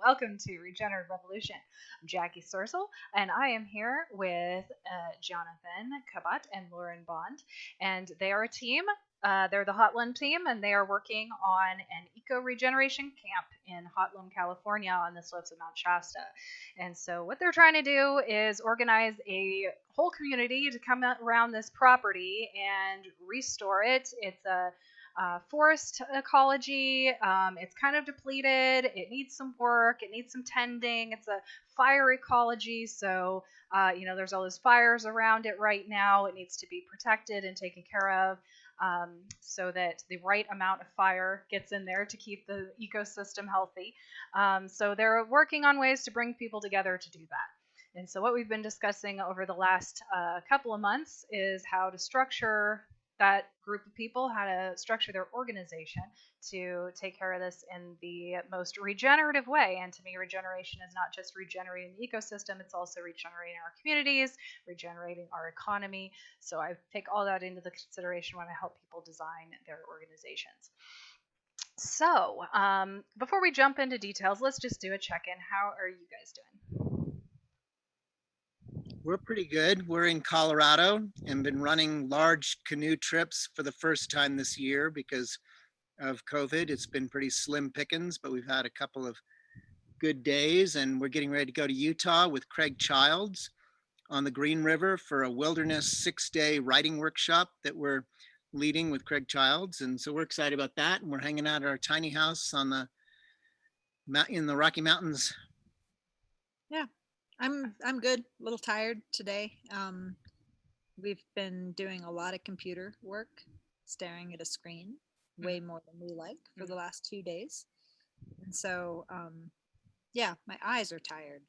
welcome to Regenerative Revolution. I'm Jacki Saorsail, and I am here with Jonathan Kabat and Lauren Bond, and they are a team. They're the Hotlum team, and they are working on an eco-regeneration camp in Hotlum, California, on the slopes of Mount Shasta. And so, what they're trying to do is organize a whole community to come around this property and restore it. It's a forest ecology. It's kind of depleted. It needs some work. It needs some tending. It's a fire ecology. So, there's all those fires around it right now. It needs to be protected and taken care of so that the right amount of fire gets in there to keep the ecosystem healthy. So they're working on ways to bring people together to do that. And so what we've been discussing over the last couple of months is how to structure that group of people, how to structure their organization to take care of this in the most regenerative way. And to me, regeneration is not just regenerating the ecosystem, it's also regenerating our communities, regenerating our economy. So I take all that into the consideration when I help people design their organizations. So before we jump into details, let's just do a check-in. How are you guys doing? We're pretty good. We're in Colorado and been running large canoe trips for the first time this year because of COVID. It's been pretty slim pickings, but we've had a couple of good days, and we're getting ready to go to Utah with Craig Childs on the Green River for a wilderness 6-day writing workshop that we're leading with Craig Childs. And so we're excited about that. And we're hanging out at our tiny house in the Rocky Mountains. Yeah. I'm good. A little tired today. We've been doing a lot of computer work, staring at a screen way more than we like for the last 2 days. And so, my eyes are tired.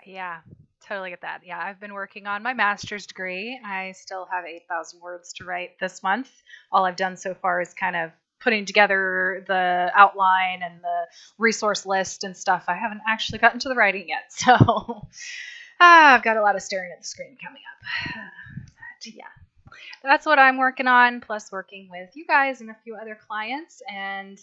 Yeah, totally get that. Yeah, I've been working on my master's degree. I still have 8,000 words to write this month. All I've done so far is kind of putting together the outline and the resource list and stuff. I haven't actually gotten to the writing yet, so I've got a lot of staring at the screen coming up. But yeah, that's what I'm working on, plus working with you guys and a few other clients. And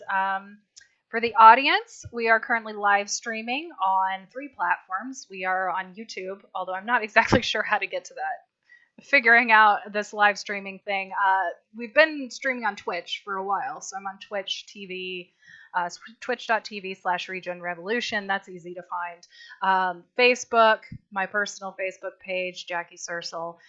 for the audience, we are currently live streaming on 3 platforms. We are on YouTube, although I'm not exactly sure how to get to that. Figuring out this live streaming thing. We've been streaming on Twitch for a while, so I'm on Twitch TV, twitch.tv/RegenRevolution. That's easy to find. Facebook, my personal Facebook page, Jacki Saorsail.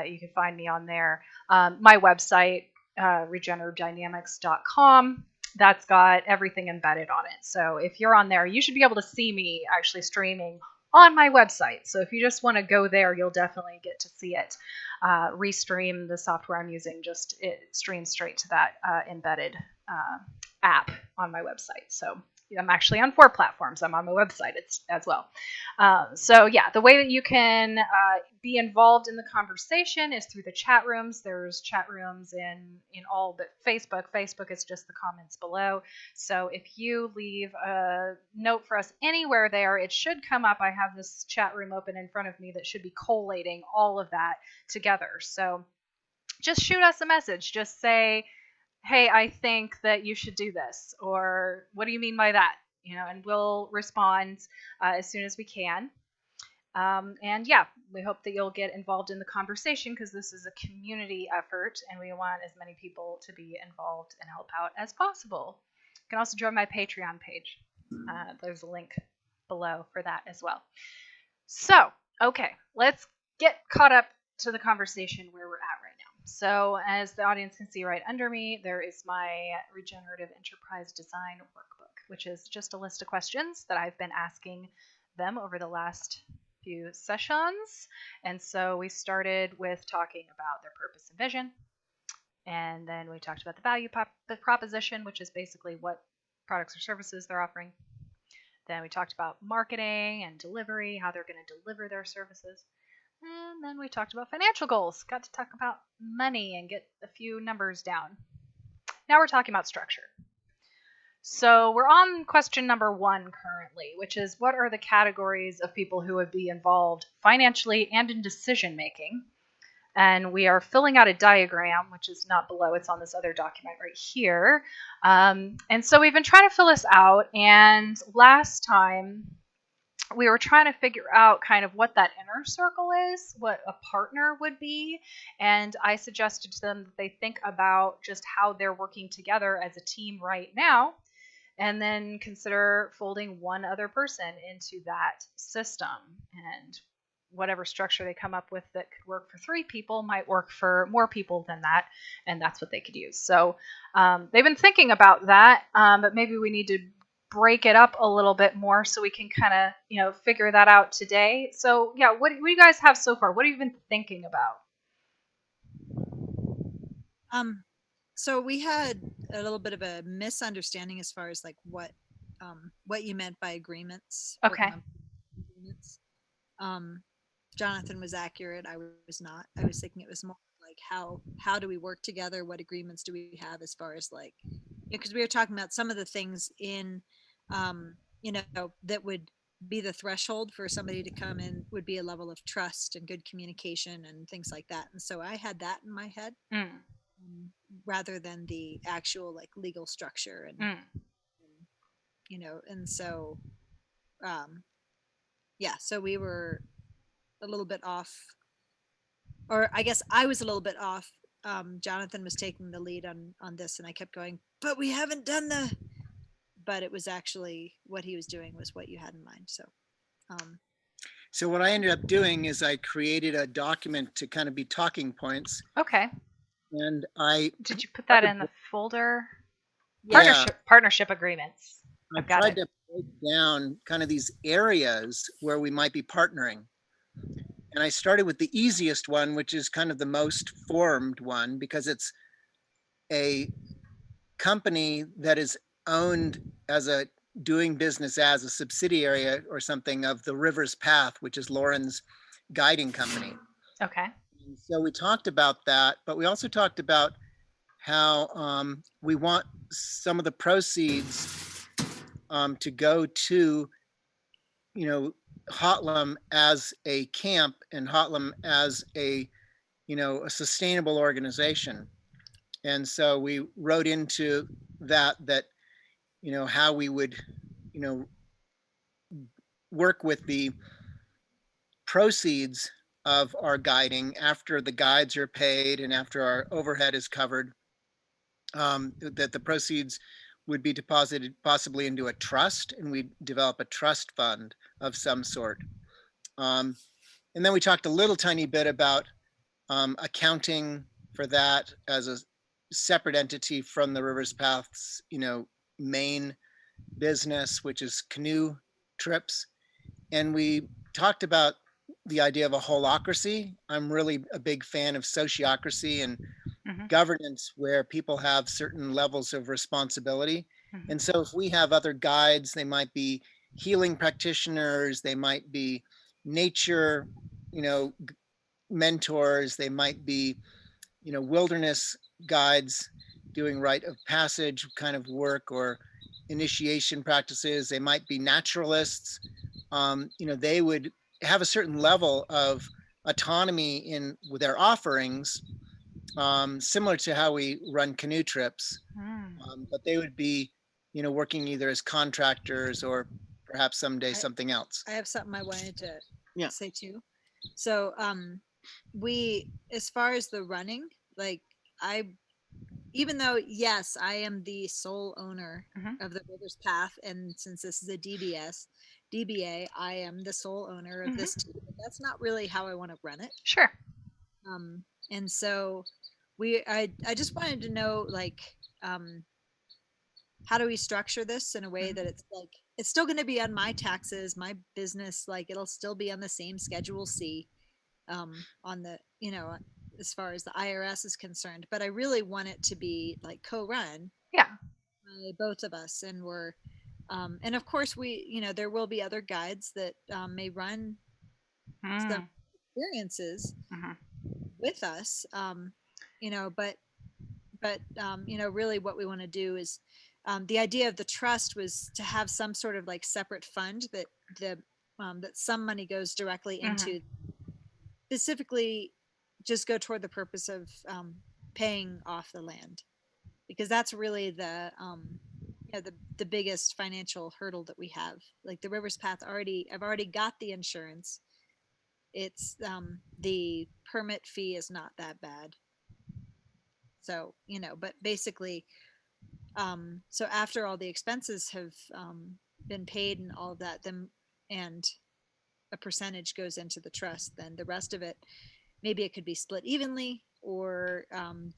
You can find me on there. My website, regeneratedynamics.com. That's got everything embedded on it. So if you're on there, you should be able to see me actually streaming on my website. So if you just want to go there, you'll definitely get to see it. Restream, the software I'm using, it streams straight to that embedded app on my website. So I'm actually on 4 platforms. I'm on my website as well. The way that you can be involved in the conversation is through the chat rooms. There's chat rooms in all but Facebook. Facebook is just the comments below. So if you leave a note for us anywhere there, it should come up. I have this chat room open in front of me that should be collating all of that together. So just shoot us a message. Just say, hey, I think that you should do this, or what do you mean by that? And we'll respond as soon as we can. We hope that you'll get involved in the conversation because this is a community effort and we want as many people to be involved and help out as possible. You can also join my Patreon page. There's a link below for that as well. So, okay, let's get caught up to the conversation where we're at right now. So as the audience can see right under me, there is my Regenerative Enterprise Design Workbook, which is just a list of questions that I've been asking them over the last few sessions. And so we started with talking about their purpose and vision. And then we talked about the value proposition, which is basically what products or services they're offering. Then we talked about marketing and delivery, how they're going to deliver their services. And then we talked about financial goals. Got to talk about money and get a few numbers down. Now we're talking about structure. So we're on question number 1 currently, which is what are the categories of people who would be involved financially and in decision making? And we are filling out a diagram, which is not below. It's on this other document right here. And so we've been trying to fill this out. And last time we were trying to figure out kind of what that inner circle is, what a partner would be. And I suggested to them that they think about just how they're working together as a team right now, and then consider folding one other person into that system. And whatever structure they come up with that could work for 3 people might work for more people than that. And that's what they could use. So they've been thinking about that, but maybe we need to break it up a little bit more so we can kind of, figure that out today. So yeah, what do you guys have so far? What have you been thinking about? So we had a little bit of a misunderstanding as far as like what you meant by agreements. Okay. Agreements. Jonathan was accurate. I was not. I was thinking it was more like how do we work together? What agreements do we have as far as like, because we were talking about some of the things in, that would be the threshold for somebody to come in would be a level of trust and good communication and things like that. And so I had that in my head. Rather than the actual like legal structure and and so so we were a little bit off, or I guess I was a little bit off. Jonathan was taking the lead on this, and I kept going, but we haven't done but it was actually what he was doing was what you had in mind. So what I ended up doing is I created a document to kind of be talking points. Okay. And did you put that in the folder? Yeah. Partnership agreements. I tried to break down kind of these areas where we might be partnering. And I started with the easiest one, which is kind of the most formed one, because it's a company that is owned as doing business as a subsidiary or something of the River's Path, which is Lauren's guiding company. Okay. And so we talked about that, but we also talked about how we want some of the proceeds to go to, Hotlum as a camp and Hotlum as a sustainable organization. And so we wrote into that, how we would, work with the proceeds of our guiding after the guides are paid and after our overhead is covered, that the proceeds would be deposited possibly into a trust, and we develop a trust fund of some sort. And then we talked a little tiny bit about accounting for that as a separate entity from the Rivers Path's, main business, which is canoe trips. And we talked about the idea of a holacracy. I'm really a big fan of sociocracy and governance where people have certain levels of responsibility. And so if we have other guides, they might be healing practitioners, they might be nature, mentors, they might be, wilderness guides doing rite of passage kind of work or initiation practices, they might be naturalists, they would have a certain level of autonomy in with their offerings, similar to how we run canoe trips, but they would be, working either as contractors or perhaps someday something else. I have something I wanted to say too. So we, as far as the running, like even though, yes, I am the sole owner of the Rivers Path, and since this is a DBA, I am the sole owner of this team. That's not really how I want to run it. Sure. And so I just wanted to know, like, how do we structure this in a way that it's like, it's still going to be on my taxes, my business, like it'll still be on the same Schedule C, on the, as far as the IRS is concerned, but I really want it to be like co-run by both of us. And we're, and of course we, there will be other guides that may run some experiences with us, but really what we want to do is, the idea of the trust was to have some sort of like separate fund that that some money goes directly into, specifically just go toward the purpose of paying off the land, because that's really the the biggest financial hurdle that we have. Like the Rivers Path I've already got the insurance. It's the permit fee is not that bad. So, but basically, so after all the expenses have been paid and all of that, then and a percentage goes into the trust, then the rest of it, maybe it could be split evenly or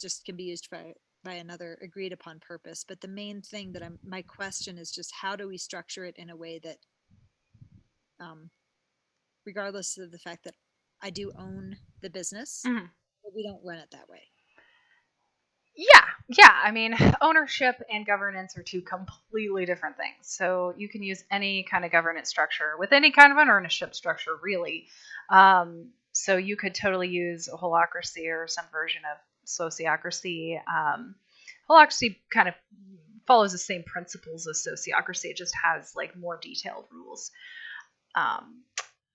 just can be used by another agreed upon purpose. But the main thing that my question is just how do we structure it in a way that, regardless of the fact that I do own the business, but we don't run it that way. Yeah. I mean, ownership and governance are two completely different things. So you can use any kind of governance structure with any kind of an ownership structure, really. So you could totally use a holacracy or some version of sociocracy. Holacracy kind of follows the same principles as sociocracy. It just has like more detailed rules.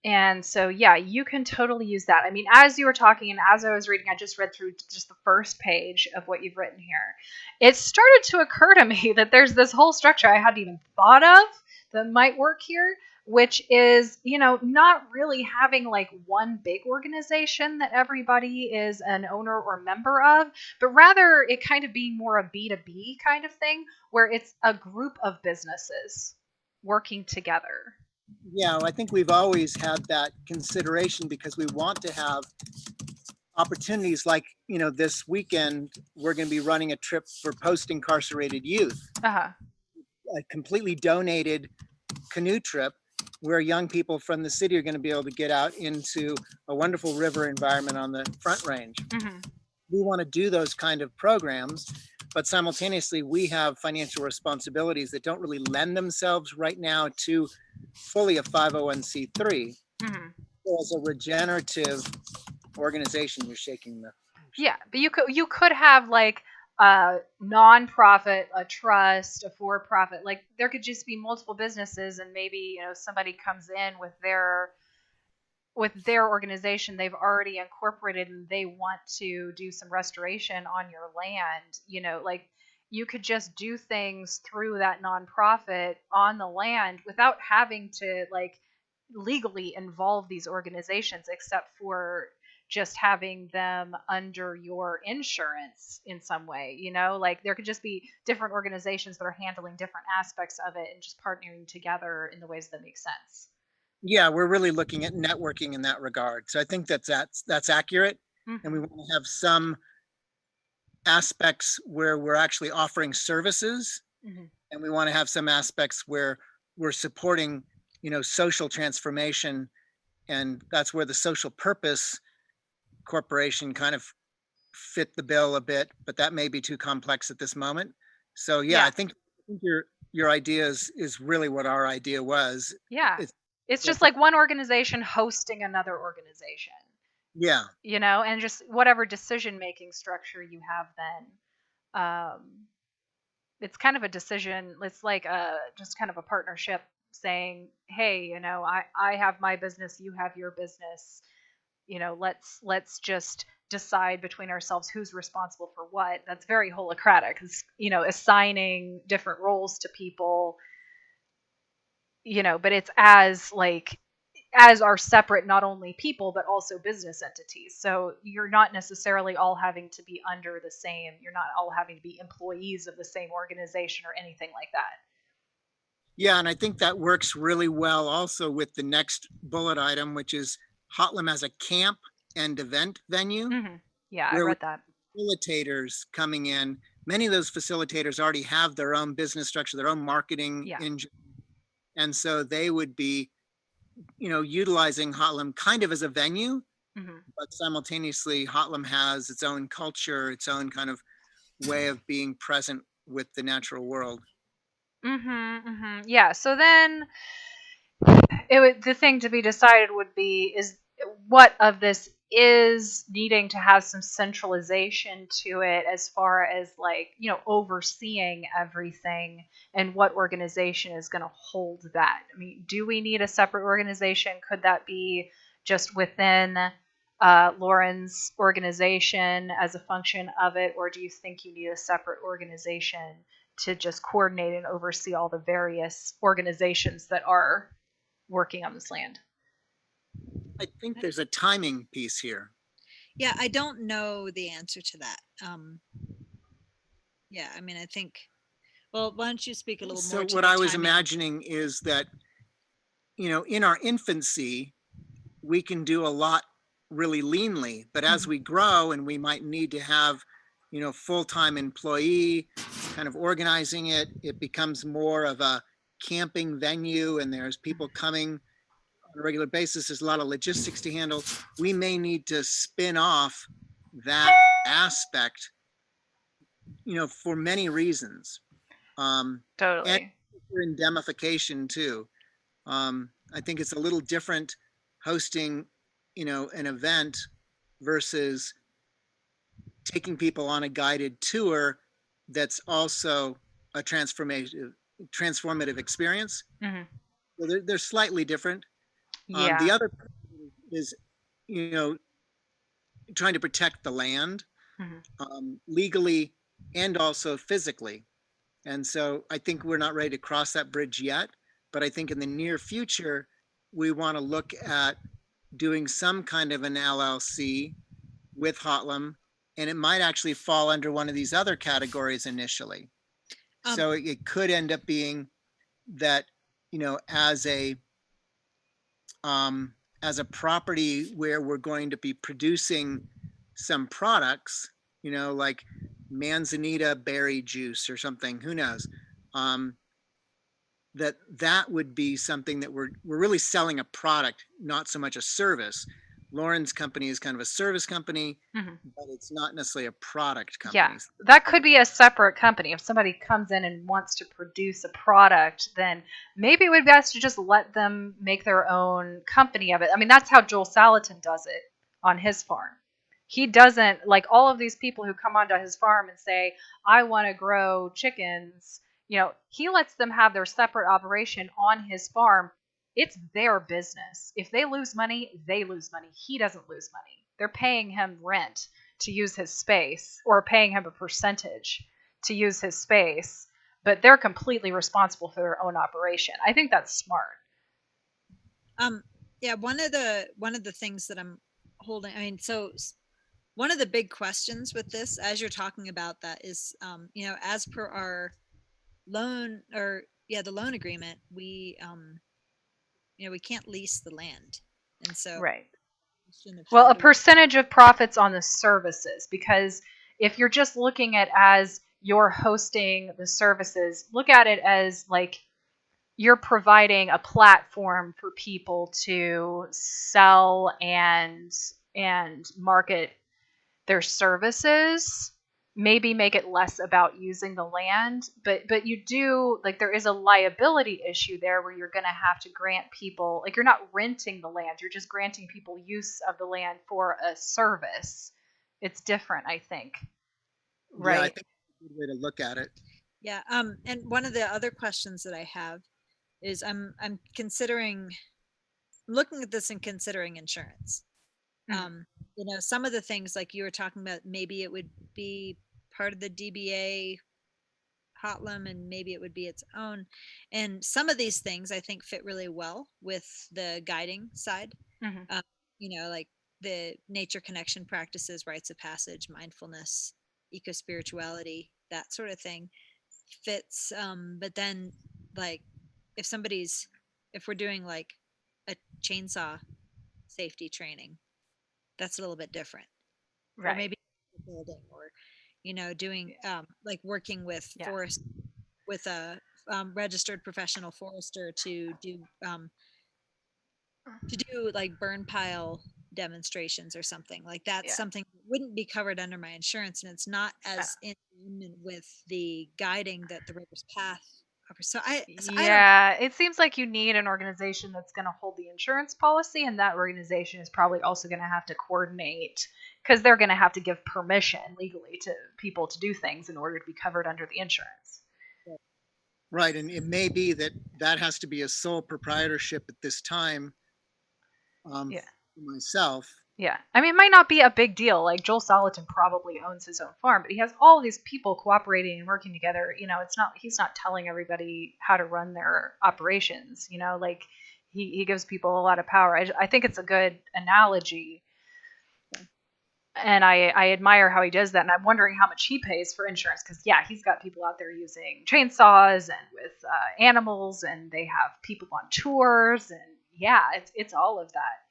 And so, yeah, you can totally use that. I mean, as you were talking and as I was reading, I just read through just the first page of what you've written here. It started to occur to me that there's this whole structure I hadn't even thought of that might work here, which is, not really having like one big organization that everybody is an owner or member of, but rather it kind of being more a B2B kind of thing where it's a group of businesses working together. Yeah, well, I think we've always had that consideration because we want to have opportunities like, this weekend, we're going to be running a trip for post-incarcerated youth, a completely donated canoe trip where young people from the city are going to be able to get out into a wonderful river environment on the Front Range. We want to do those kind of programs, but simultaneously we have financial responsibilities that don't really lend themselves right now to fully a 501c3. So as a regenerative organization, you're shaking the... Yeah, but you could have like a nonprofit, a trust, a for-profit. Like there could just be multiple businesses, and maybe somebody comes in with their organization they've already incorporated, and they want to do some restoration on your land. Like you could just do things through that nonprofit on the land without having to like legally involve these organizations, except for just having them under your insurance in some way. Like there could just be different organizations that are handling different aspects of it and just partnering together in the ways that make sense. Yeah, we're really looking at networking in that regard. So I think that's accurate. And we want to have some aspects where we're actually offering services, and we want to have some aspects where we're supporting, social transformation, and that's where the social purpose corporation kind of fit the bill a bit, but that may be too complex at this moment. So yeah. I think your idea is really what our idea was. Yeah, it's just like one organization hosting another organization. Yeah. And just whatever decision-making structure you have then. It's kind of a decision. It's like just kind of a partnership saying, hey, I have my business, you have your business. Let's just decide between ourselves who's responsible for what. That's very holacratic. It's, assigning different roles to people, but it's as our separate, not only people, but also business entities. So you're not necessarily all having to be under the same, you're not all having to be employees of the same organization or anything like that. Yeah, and I think that works really well also with the next bullet item, which is Hotlum as a camp and event venue. Yeah, I read that. Facilitators coming in. Many of those facilitators already have their own business structure, their own marketing engine. And so they would be, utilizing Hotlum kind of as a venue, but simultaneously Hotlum has its own culture, its own kind of way of being present with the natural world. Yeah, so then the thing to be decided would be is what of this is needing to have some centralization to it as far as overseeing everything, and what organization is going to hold that. I mean, do we need a separate organization? Could that be just within Lauren's organization as a function of it, or do you think you need a separate organization to just coordinate and oversee all the various organizations that are working on this land? I think there's a timing piece here. Yeah, I don't know the answer to that. Yeah, I mean, I think, well, why don't you speak a little more So to what the I was timing? imagining is that, in our infancy, we can do a lot really leanly, but as we grow and we might need to have, full-time employee kind of organizing it, it becomes more of a camping venue and there's people coming on a regular basis. There's a lot of logistics to handle. We may need to spin off that aspect, for many reasons. And Totally. for indemnification too. I think it's a little different hosting, an event versus taking people on a guided tour that's also a transformative experience. Mm-hmm. So they're slightly different. Yeah. The other is, trying to protect the land legally and also physically. And so I think we're not ready to cross that bridge yet, but I think in the near future, we want to look at doing some kind of an LLC with Hotlum, and it might actually fall under one of these other categories initially. So it could end up being that, as a property where we're going to be producing some products, like manzanita berry juice or something, who knows, that would be something that we're really selling a product, not so much a service. Lauren's company is kind of a service company, but it's not necessarily a product company. Yeah, that could be a separate company. If somebody comes in and wants to produce a product, then maybe it would be best to just let them make their own company of it. I mean, that's how Joel Salatin does it on his farm. He doesn't, like all of these people who come onto his farm and say, I want to grow chickens, he lets them have their separate operation on his farm. It's their business. If they lose money, they lose money. He doesn't lose money. They're paying him rent to use his space or paying him a percentage to use his space, but they're completely responsible for their own operation. I think that's smart. Yeah, one of the things that I'm holding, I mean, so one of the big questions with this, as you're talking about that, is, as per our loan the loan agreement, we we can't lease the land, and so right. Well, a percentage of profits on the services, because if you're just looking at as you're hosting the services, look at it as like you're providing a platform for people to sell and market their services. Maybe make it less about using the land, but you do, like, there is a liability issue there where you're going to have to grant people, like, you're not renting the land, you're just granting people use of the land for a service. It's different, I think. Right? Yeah, I think that's a good way to look at it. Yeah. And one of the other questions that I have is I'm looking at this and considering insurance. Some of the things like you were talking about, maybe it would be part of the DBA Hotlum and maybe it would be its own. And some of these things I think fit really well with the guiding side. Like the nature connection practices, rites of passage, mindfulness, eco-spirituality, that sort of thing fits. But then like if we're doing like a chainsaw safety training, that's a little bit different. Right. Or maybe building, or doing like working with forest with a registered professional forester to do like burn pile demonstrations or something like that. Something that wouldn't be covered under my insurance, and it's not as in alignment with the guiding that the River's Path offers. So it seems like you need an organization that's going to hold the insurance policy, and that organization is probably also going to have to coordinate, because they're going to have to give permission legally to people to do things in order to be covered under the insurance. Right, and it may be that has to be a sole proprietorship at this time. For myself, Yeah. I mean, it might not be a big deal. Like Joel Salatin probably owns his own farm, but he has all these people cooperating and working together. He's not telling everybody how to run their operations, like he gives people a lot of power. I think it's a good analogy. And I admire how he does that. And I'm wondering how much he pays for insurance because, yeah, he's got people out there using chainsaws and with animals, and they have people on tours. And yeah, it's all of that.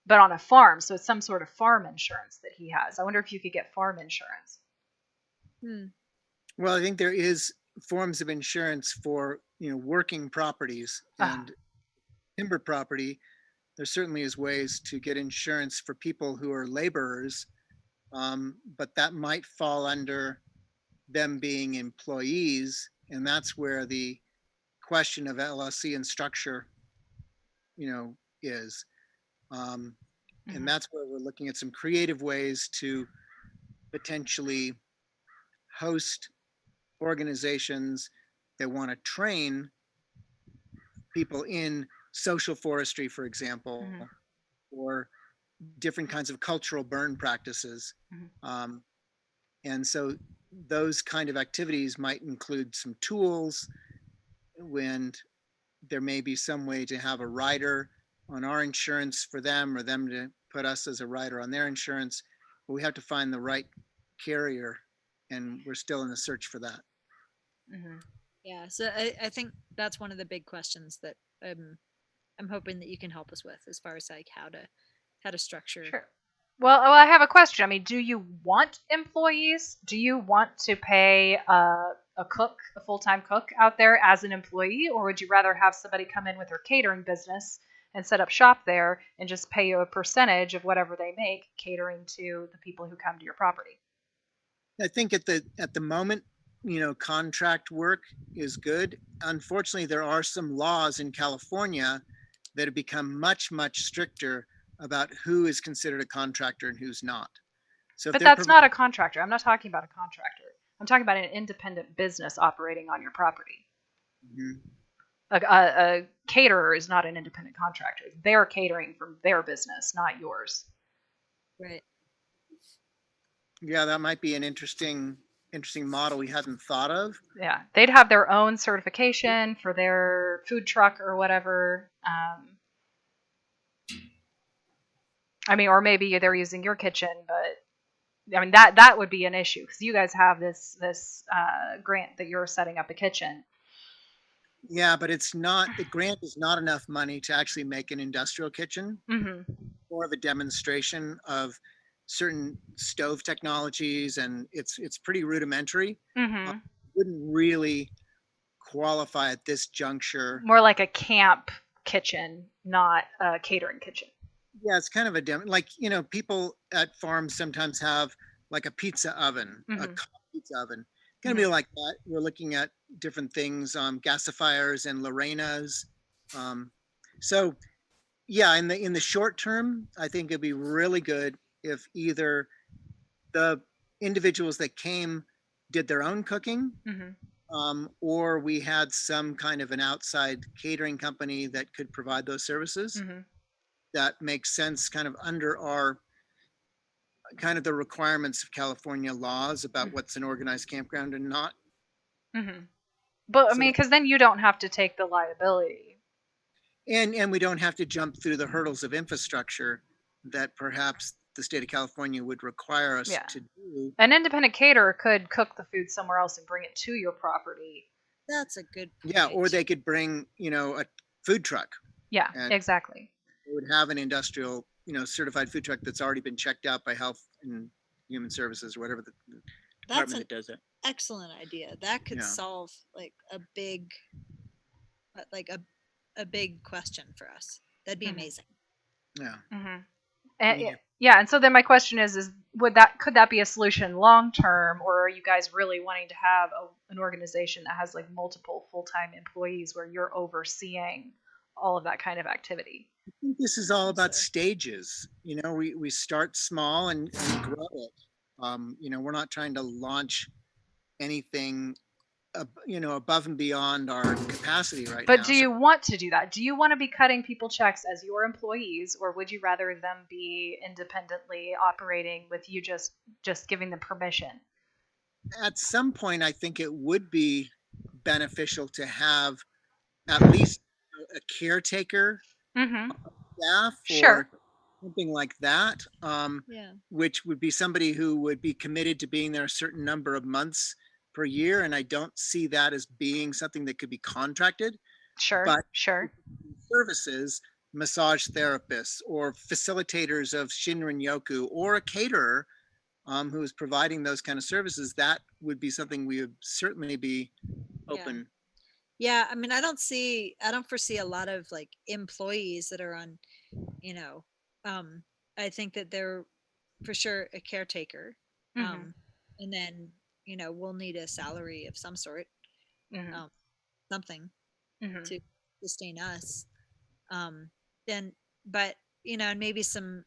But on a farm, so it's some sort of farm insurance that he has. I wonder if you could get farm insurance. Well, I think there is forms of insurance for, working properties and timber property. There certainly is ways to get insurance for people who are laborers, but that might fall under them being employees, and that's where the question of LLC and structure, is. And that's where we're looking at some creative ways to potentially host organizations that want to train people in social forestry, for example, or different kinds of cultural burn practices. And so those kind of activities might include some tools, when there may be some way to have a rider on our insurance for them, or them to put us as a rider on their insurance. But we have to find the right carrier, and we're still in the search for that. Yeah, so I think that's one of the big questions that I'm hoping that you can help us with, as far as like how to structure. Sure. Well, I have a question. I mean, do you want employees? Do you want to pay a cook, a full-time cook out there as an employee, or would you rather have somebody come in with their catering business and set up shop there and just pay you a percentage of whatever they make catering to the people who come to your property? I think at the moment, contract work is good. Unfortunately, there are some laws in California that have become much, much stricter about who is considered a contractor and who's not. So, but that's not a contractor. I'm not talking about a contractor. I'm talking about an independent business operating on your property. A caterer is not an independent contractor. They're catering from their business, not yours. Right. Yeah, that might be an interesting model we hadn't thought of. Yeah, they'd have their own certification for their food truck or whatever. I mean, or maybe they're using your kitchen, but I mean that would be an issue because you guys have this grant that you're setting up a kitchen. Yeah, but it's not, the grant is not enough money to actually make an industrial kitchen. More of a demonstration of certain stove technologies, and it's pretty rudimentary. Wouldn't really qualify at this juncture. More like a camp kitchen, not a catering kitchen. Yeah, it's kind of a demo. Like, people at farms sometimes have like a pizza oven, a pizza oven. Going to be like that. We're looking at different things, gasifiers and Lorenas. So yeah, in the short term, I think it'd be really good if either the individuals that came did their own cooking, or we had some kind of an outside catering company that could provide those services. That makes sense kind of under our kind of the requirements of California laws about what's an organized campground and not. But I mean, because then you don't have to take the liability. And we don't have to jump through the hurdles of infrastructure that perhaps the state of California would require us to do. An independent caterer could cook the food somewhere else and bring it to your property. That's a good point. Yeah, or they could bring, a food truck. Yeah, exactly. They would have an industrial, certified food truck that's already been checked out by Health and Human Services or whatever the department that does it. Excellent idea. That could solve like a big question for us. That'd be amazing. Yeah. And so then my question is could that be a solution long term, or are you guys really wanting to have an organization that has like multiple full-time employees where you're overseeing all of that kind of activity? I think this is all about stages. We start small and grow it. We're not trying to launch anything above and beyond our capacity right But now. do you want to do that? Do you want to be cutting people checks as your employees, or would you rather them be independently operating with you just giving them permission? At some point, I think it would be beneficial to have at least a caretaker Mm-hmm. staff Sure. or something like that, Yeah. which would be somebody who would be committed to being there a certain number of months per year. And I don't see that as being something that could be contracted, Sure. but Sure. services, massage therapists or facilitators of Shinrin Yoku or a caterer who is providing those kind of services, that would be something we would certainly be open. Yeah, I mean, I don't foresee a lot of like employees that are on, you know, I think that they're for sure a caretaker. Mm-hmm. And then, we'll need a salary of some sort, Mm-hmm. something Mm-hmm. to sustain us. Then, but, and maybe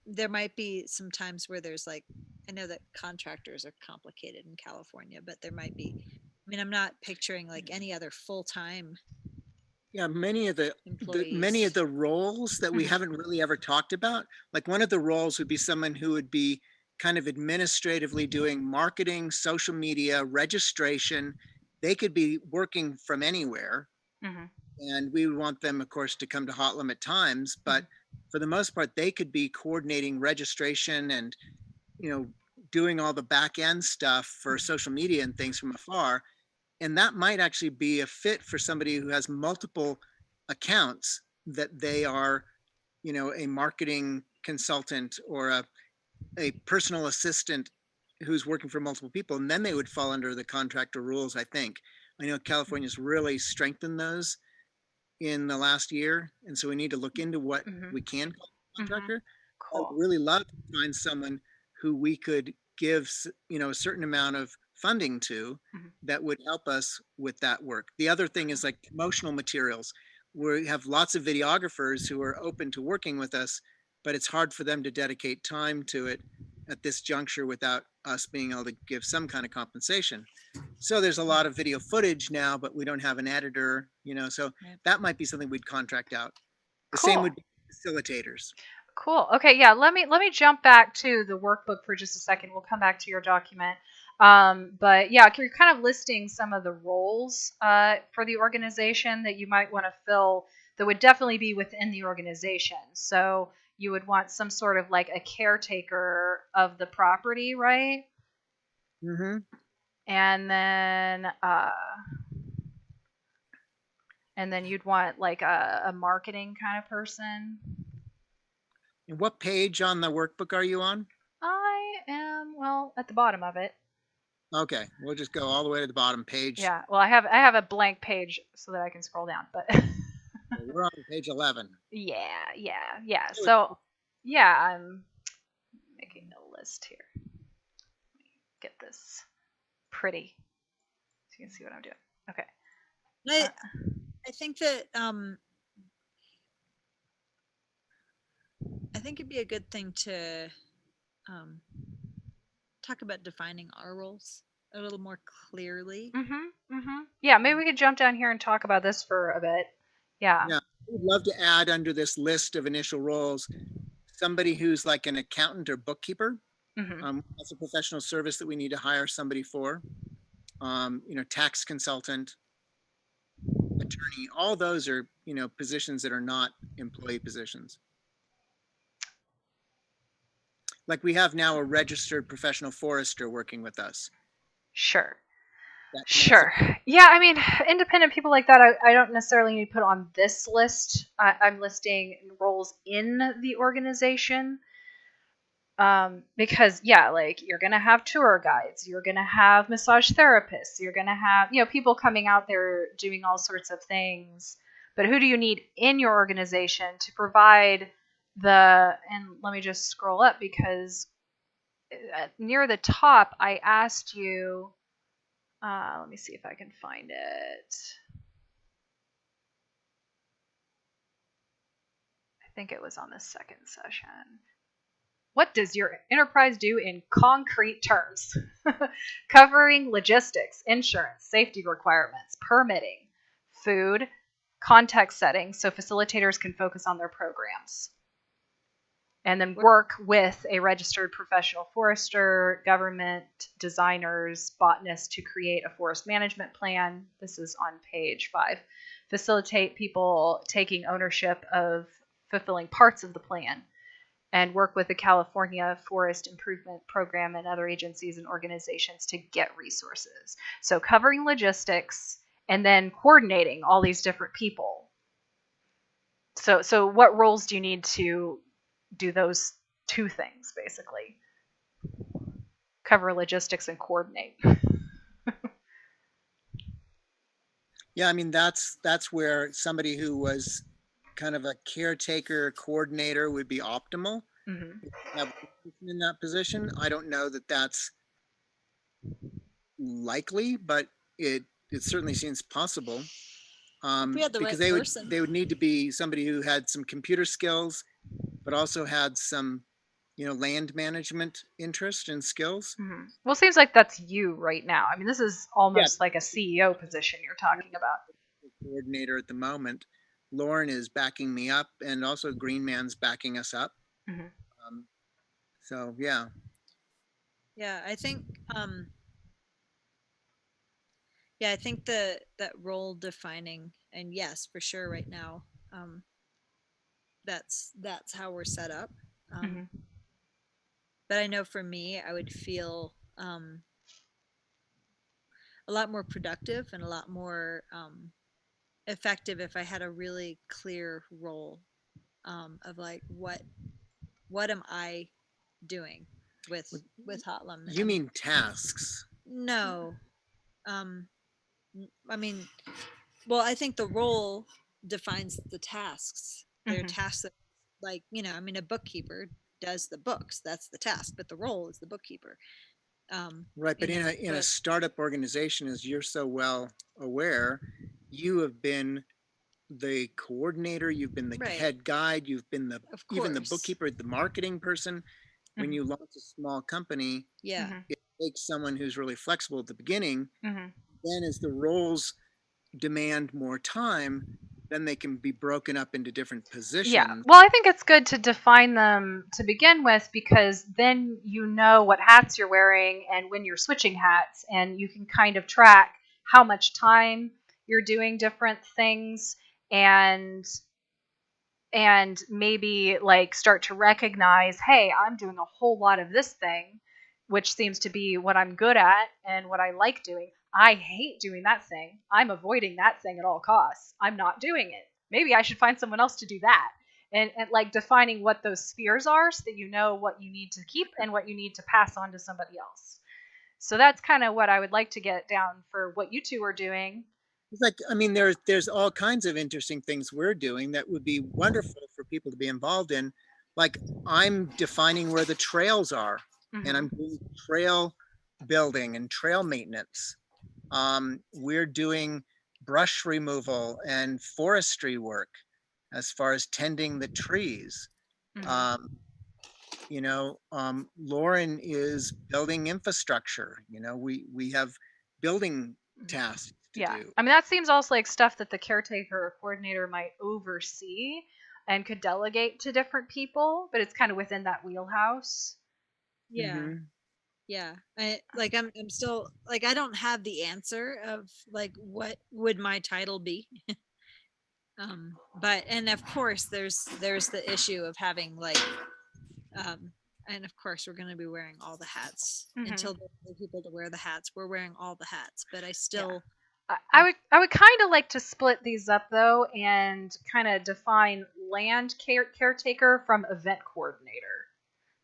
there might be some times where there's like, I know that contractors are complicated in California, but there might be, I mean, I'm not picturing like any other full-time Yeah, many of the employees. roles that we Mhm. haven't really ever talked about, like one of the roles would be someone who would be kind of administratively doing marketing, social media, registration. They could be working from anywhere, Mm-hmm. and we would want them, of course, to come to Hotlum at times, but for the most part, they could be coordinating registration and, doing all the back end stuff for social media and things from afar. And that might actually be a fit for somebody who has multiple accounts that they are, a marketing consultant or a personal assistant who's working for multiple people. And then they would fall under the contractor rules, I think. I know California's really strengthened those in the last year. And so we need to look into what Mm-hmm. we can call a Mm-hmm. contractor. I would Cool. really love to find someone who we could give, a certain amount of funding to Mm-hmm. that would help us with that work. The other thing is like promotional materials. We have lots of videographers who are open to working with us, but it's hard for them to dedicate time to it at this juncture without us being able to give some kind of compensation. So there's a lot of video footage now, but we don't have an editor, so Right. that might be something we'd contract out. The same Cool. would be facilitators. Cool. Okay, yeah, let me jump back to the workbook for just a second. We'll come back to your document. But yeah, you're kind of listing some of the roles for the organization that you might want to fill that would definitely be within the organization. So you would want some sort of like a caretaker of the property, right? Mm-hmm. And then you'd want like a marketing kind of person. And what page on the workbook are you on? I am, well, at the bottom of it. Okay, we'll just go all the way to the bottom page. Yeah, well, I have a blank page so that I can scroll down, but We're on page 11. yeah. So, yeah, I'm making a list here. Let me get this pretty so you can see what I'm doing. Okay. I think that I think it'd be a good thing to talk about defining our roles a little more clearly. Yeah, maybe we could jump down here and talk about this for a bit. Yeah. Yeah, I would love to add under this list of initial roles somebody who's like an accountant or bookkeeper. That's a professional service that we need to hire somebody for. Tax consultant, attorney, all those are, positions that are not employee positions. Like we have now a registered professional forester working with us. Sure. That's Sure. Yeah, I mean, independent people like that, I don't necessarily need to put on this list. I'm listing roles in the organization. Because yeah, like you're gonna have tour guides, you're gonna have massage therapists, you're gonna have people coming out there doing all sorts of things. But who do you need in your organization to provide and let me just scroll up because near the top I asked you. Let me see if I can find it. I think it was on the second session. What does your enterprise do in concrete terms? Covering logistics, insurance, safety requirements, permitting, food, context setting, so facilitators can focus on their programs. And then work with a registered professional forester, government, designers, botanists to create a forest management plan. This is on page 5. Facilitate people taking ownership of fulfilling parts of the plan, and work with the California Forest Improvement Program and other agencies and organizations to get resources. So covering logistics and then coordinating all these different people. So what roles do you need to do those two things, basically? Cover logistics and coordinate. Yeah, I mean, that's where somebody who was kind of a caretaker coordinator would be optimal. Mm-hmm. Have in that position. I don't know that that's likely, but it certainly seems possible. If we had the Because right they person. would need to be somebody who had some computer skills, but also had some, land management interest and skills. Mm-hmm. Well, it seems like that's you right now. I mean, this is almost like a CEO position you're talking about. Coordinator at the moment. Lauren is backing me up, and also Green Man's backing us up. Mm-hmm. So yeah. Yeah, I think I think that role defining, and yes, for sure right now, that's how we're set up. Mm-hmm. But I know for me, I would feel a lot more productive and a lot more effective if I had a really clear role of like what am I doing with Hotlum. You mean tasks? No. I mean, well, I think the role defines the tasks. There are tasks that, like, I mean, a bookkeeper does the books. That's the task, but the role is the bookkeeper. Right, but in a startup organization, as you're so well aware, you have been the coordinator, you've been the head guide, you've been even the bookkeeper, the marketing person. When you launch a small company, it takes someone who's really flexible at the beginning. Then as the roles demand more time, then they can be broken up into different positions. Yeah. Well, I think it's good to define them to begin with, because then you know what hats you're wearing and when you're switching hats, and you can kind of track how much time you're doing different things, and maybe like start to recognize, hey, I'm doing a whole lot of this thing, which seems to be what I'm good at and what I like doing. I hate doing that thing. I'm avoiding that thing at all costs. I'm not doing it. Maybe I should find someone else to do that. And like defining what those spheres are so that you know what you need to keep and what you need to pass on to somebody else. So that's kind of what I would like to get down for what you two are doing. It's like, I mean, there's all kinds of interesting things we're doing that would be wonderful for people to be involved in. Like, I'm defining where the trails are, and I'm doing trail building and trail maintenance. We're doing brush removal and forestry work as far as tending the trees. Lauren is building infrastructure. We have building tasks to do. I mean, that seems also like stuff that the caretaker or coordinator might oversee and could delegate to different people, but it's kind of within that wheelhouse. Yeah. Yeah. I'm still like, I don't have the answer of like, what would my title be? But, and of course there's the issue of having like, and of course we're going to be wearing all the hats until the people to wear the hats. We're wearing all the hats, but I still, I would kind of like to split these up though, and kind of define land caretaker from event coordinator.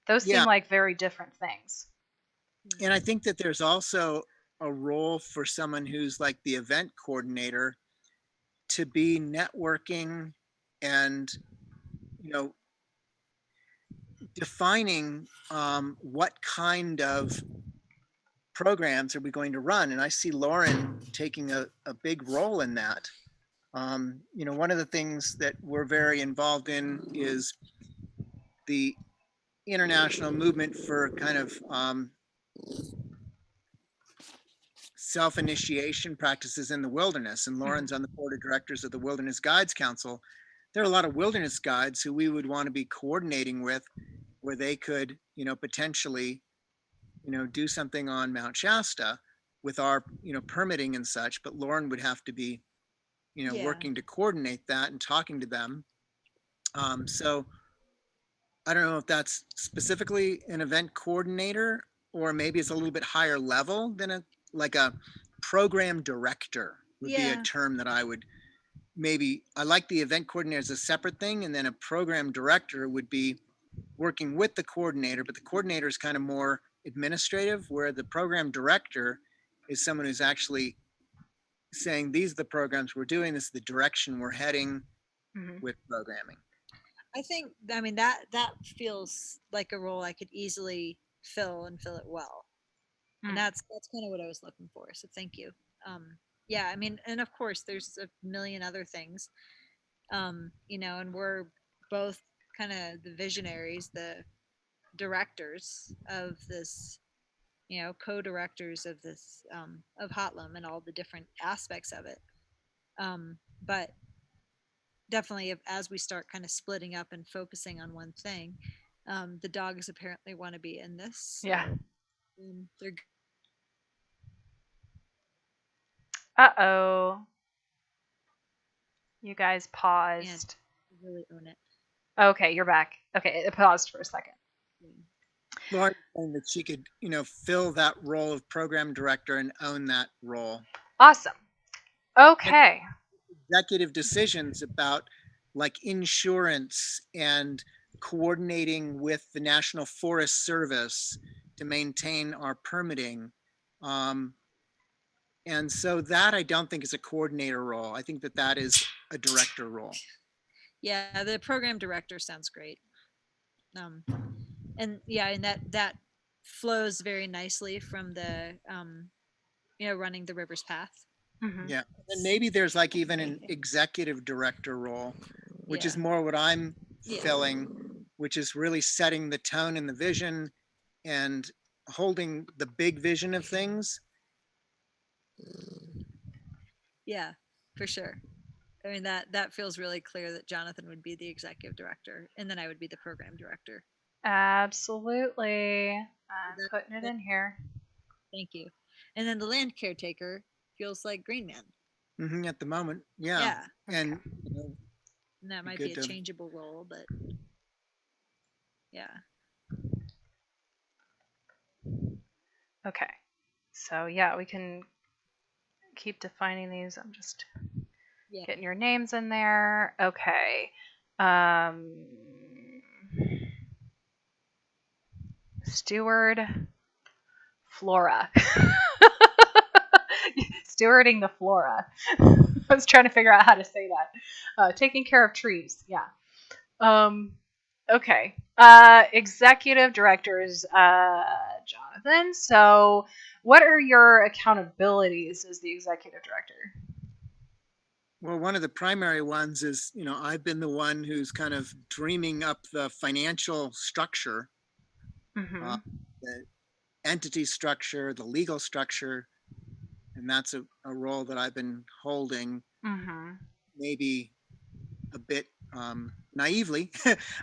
Those seem like very different things. And I think that there's also a role for someone who's like the event coordinator to be networking and, defining what kind of programs are we going to run. And I see Lauren taking a big role in that. One of the things that we're very involved in is the international movement for kind of self-initiation practices in the wilderness, and Lauren's on the board of directors of the Wilderness Guides Council. There are a lot of wilderness guides who we would want to be coordinating with, where they could, potentially, do something on Mount Shasta with our, permitting and such, but Lauren would have to be, Yeah. working to coordinate that and talking to them. So I don't know if that's specifically an event coordinator, or maybe it's a little bit higher level than a program director would be a Yeah. term that I would I like the event coordinator as a separate thing, and then a program director would be working with the coordinator, but the coordinator is kind of more administrative, where the program director is someone who's actually saying, these are the programs we're doing, this is the direction we're heading with programming. I mean, that feels like a role I could easily fill and fill it well. And that's kind of what I was looking for. So thank you. Yeah, I mean, and of course there's a million other things. And we're both kind of the visionaries, the directors of this, co-directors of this, of Hotlum and all the different aspects of it. But definitely, as we start kind of splitting up and focusing on one thing, the dogs apparently want to be in this. So, Yeah. They're Uh-oh. You guys paused. really own it. Okay, you're back. Okay, it paused for a second. Lauren saying that she could, fill that role of program director and own that role. Awesome. Okay. Executive decisions about like insurance and coordinating with the National Forest Service to maintain our permitting. And so that I don't think is a coordinator role. I think that is a director role. Yeah, the program director sounds great. And yeah, and that flows very nicely from the running the river's path. Yeah, and maybe there's like even an executive director role, which is more what I'm filling, which is really setting the tone and the vision and holding the big vision of things. Yeah, for sure. I mean, that feels really clear that Jonathan would be the executive director, and then I would be the program director. Absolutely. I'm putting it in here. Thank you. And then the land caretaker feels like Green Man. At the moment, yeah. And, and that might be a changeable role, but yeah. Okay. So yeah, we can keep defining these. I'm just getting your names in there. Okay. Steward Flora. Stewarding the flora. I was trying to figure out how to say that. Taking care of trees. Yeah. Okay. Executive directors, Jonathan. So what are your accountabilities as the executive director? Well, one of the primary ones is, I've been the one who's kind of dreaming up the financial structure, the entity structure, the legal structure, and that's a role that I've been holding, maybe a bit naively.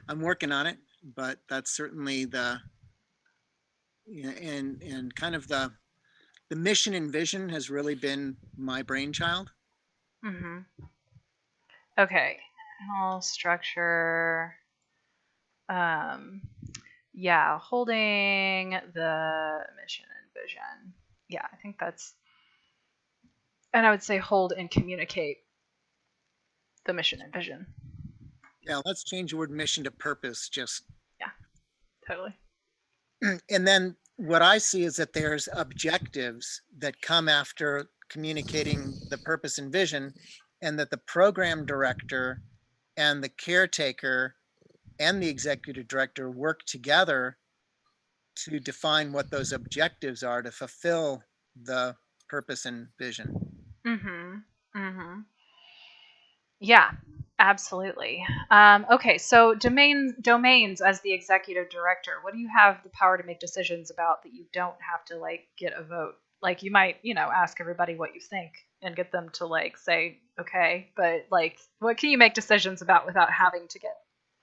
I'm working on it, but that's certainly and kind of the mission and vision has really been my brainchild. Okay. Whole structure. Yeah, holding the mission and vision. Yeah, I think that's, and I would say hold and communicate the mission and vision. Yeah, let's change the word mission to purpose. Yeah, totally. And then what I see is that there's objectives that come after communicating the purpose and vision, and that the program director and the caretaker and the executive director work together to define what those objectives are to fulfill the purpose and vision. Yeah. Absolutely. Okay, so domains as the executive director, what do you have the power to make decisions about that you don't have to like get a vote? Like you might, ask everybody what you think and get them to like say okay, but like what can you make decisions about without having to get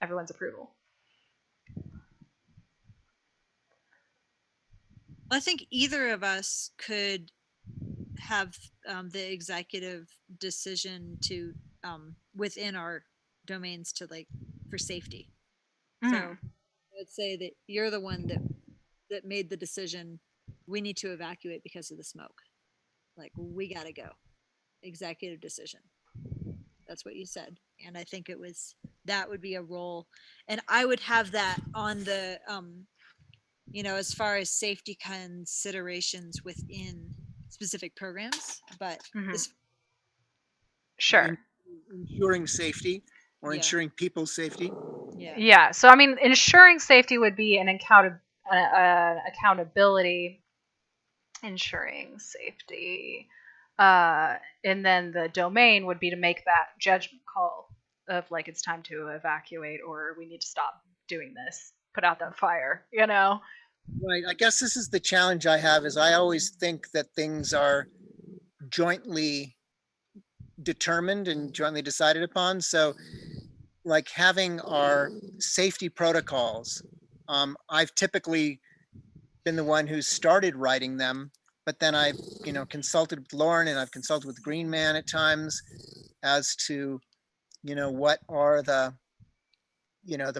everyone's approval? I think either of us could have the executive decision to within our domains to like for safety. So Mm. I'd say that you're the one that made the decision. We need to evacuate because of the smoke. Like we gotta go. Executive decision. That's what you said, and I think that would be a role, and I would have that on the as far as safety considerations within specific programs, but Mhm. this Sure. Ensuring safety or yeah ensuring people's safety. yeah Yeah. So I mean, ensuring safety would be an accountability, ensuring safety, and then the domain would be to make that judgment call of like it's time to evacuate or we need to stop doing this, put out that fire. Right. I guess this is the challenge I have is I always think that things are jointly determined and jointly decided upon. So like having our safety protocols, I've typically been the one who's started writing them, but then I've, consulted with Lauren and I've consulted with Green Man at times as to, what are the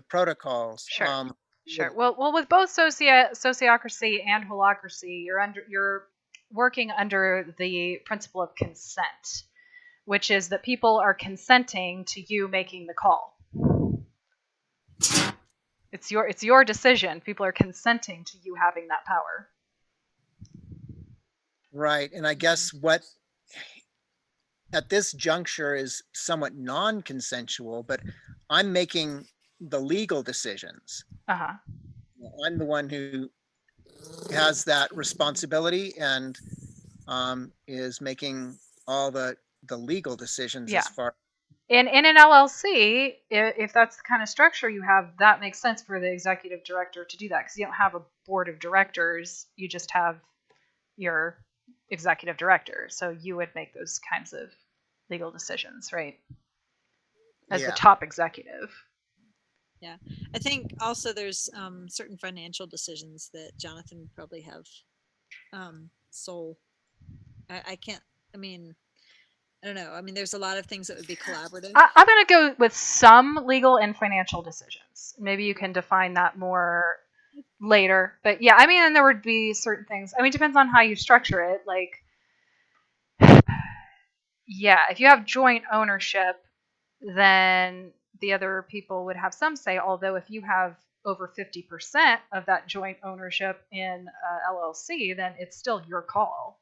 protocols. Sure. With, Sure. Well, with both sociocracy and holacracy, you're working under the principle of consent, which is that people are consenting to you making the call. It's your decision. People are consenting to you having that power. right. And I guess what at this juncture is somewhat non-consensual, but I'm making the legal decisions. Uh-huh. I'm the one who has that responsibility and is making all the legal decisions Yeah. as far. In an LLC, if that's the kind of structure you have, that makes sense for the executive director to do that because you don't have a board of directors. You just have your executive director. So you would make those kinds of legal decisions, right? As the top executive. yeah I think also there's certain financial decisions that Jonathan would probably have sole. I can't, I mean, I don't know. I mean, there's a lot of things that would be collaborative. I'm going to go with some legal and financial decisions. Maybe you can define that more later. But yeah, I mean, and there would be certain things. I mean, it depends on how you structure it. Like, yeah, if you have joint ownership, then the other people would have some say. Although if you have over 50% of that joint ownership in LLC, then it's still your call.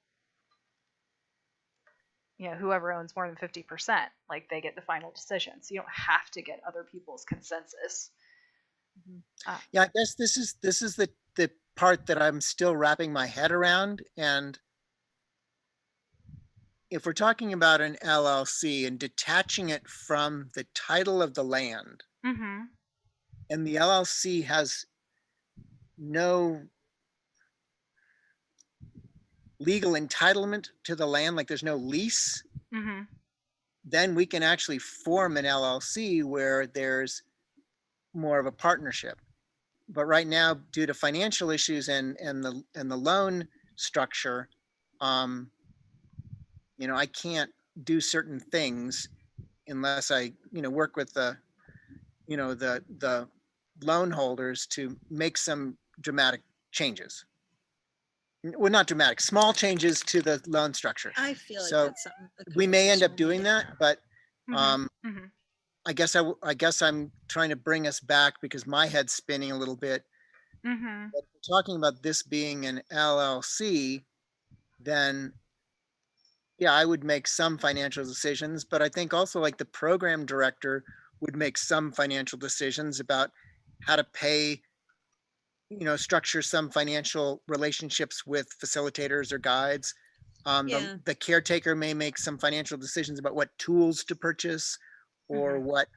Whoever owns more than 50%, like they get the final decision. So you don't have to get other people's consensus. Yeah, I guess this is the part that I'm still wrapping my head around. And if we're talking about an LLC and detaching it from the title of the land, Mm-hmm. and the LLC has no legal entitlement to the land, like there's no lease, Mm-hmm. then we can actually form an LLC where there's more of a partnership. But right now, due to financial issues and the loan structure, I can't do certain things unless I, work with the loan holders to make some dramatic changes. Well, not dramatic, small changes to the loan structure. I feel like so that's something we may end up doing that, but Mm-hmm. I guess I'm trying to bring us back because my head's spinning a little bit. Mm-hmm. But if we're talking about this being an LLC, then yeah, I would make some financial decisions, but I think also like the program director would make some financial decisions about how to pay, structure some financial relationships with facilitators or guides. Yeah. The caretaker may make some financial decisions about what tools to purchase or what,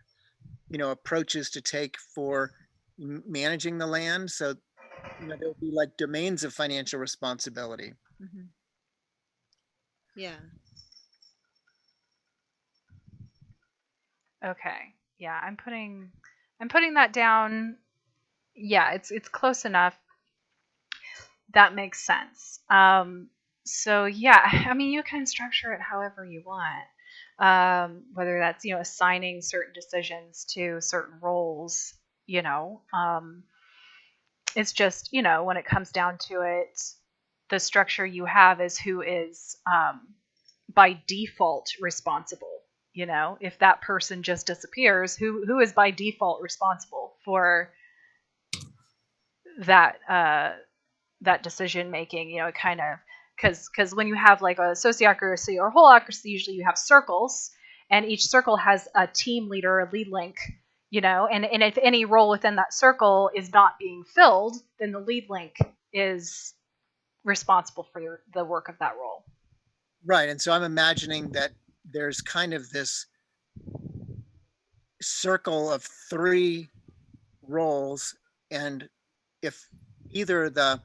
approaches to take for managing the land. So, there'll be like domains of financial responsibility. Mhm. Yeah. Okay. Yeah, I'm putting that down. Yeah, it's close enough. That makes sense. So yeah, I mean, you can structure it however you want. Whether that's, assigning certain decisions to certain roles, it's just, when it comes down to it, the structure you have is who is by default responsible. If that person just disappears, who is by default responsible for that that decision making? Kind of, because when you have like a sociocracy or holacracy, usually you have circles, and each circle has a team leader, a lead link. And if any role within that circle is not being filled, then the lead link is responsible for the work of that role. Right. And so I'm imagining that there's kind of this circle of 3 roles, and if either the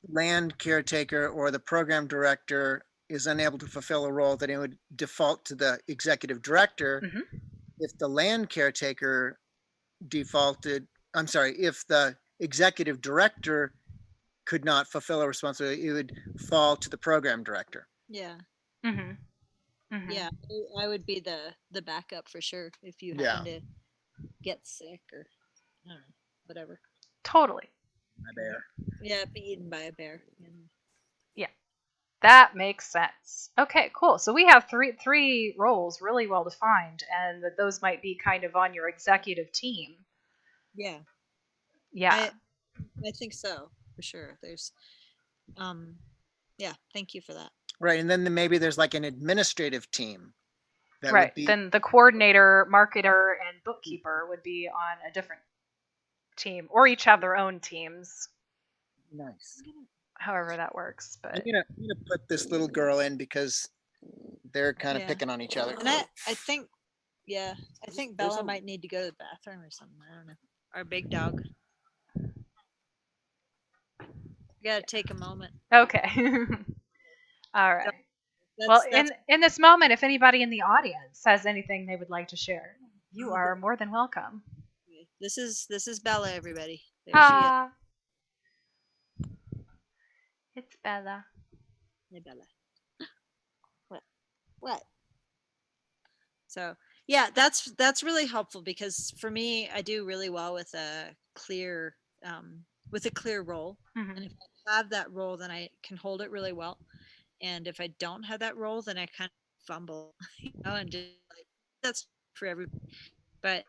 land caretaker or the program director is unable to fulfill a role, then it would default to the executive director. Mm-hmm. If the land caretaker if the executive director could not fulfill a responsibility, it would fall to the program director. Yeah. Mm-hmm. Mm-hmm. Yeah. I would be the backup for sure if you Yeah. happen to get sick or I don't know, whatever. Totally. A bear. Yeah, be eaten by a bear. Yeah, that makes sense. Okay, cool. So we have three roles really well defined, and that those might be kind of on your executive team. Yeah. Yeah. I think so, for sure. There's yeah, thank you for that. Right. And then maybe there's like an administrative team that Right. would be. Then the coordinator, marketer, and bookkeeper would be on a different team, or each have their own teams. Nice. However that works. But I'm gonna put this little girl in because they're kind of Yeah. picking on each other. And I think, yeah, I think Bella might need to go to the bathroom or something. I don't know. Our big dog. We gotta take a moment. okay. All right. Well, in this moment, if anybody in the audience has anything they would like to share, you are more than welcome. This is Bella, everybody. There Ah, it's Bella. Hey, Bella. What? So yeah, that's really helpful because for me, I do really well with a clear role. Mhm. And if I have that role, then I can hold it really well. And if I don't have that role, then I kind of fumble, and just like that's for everybody. But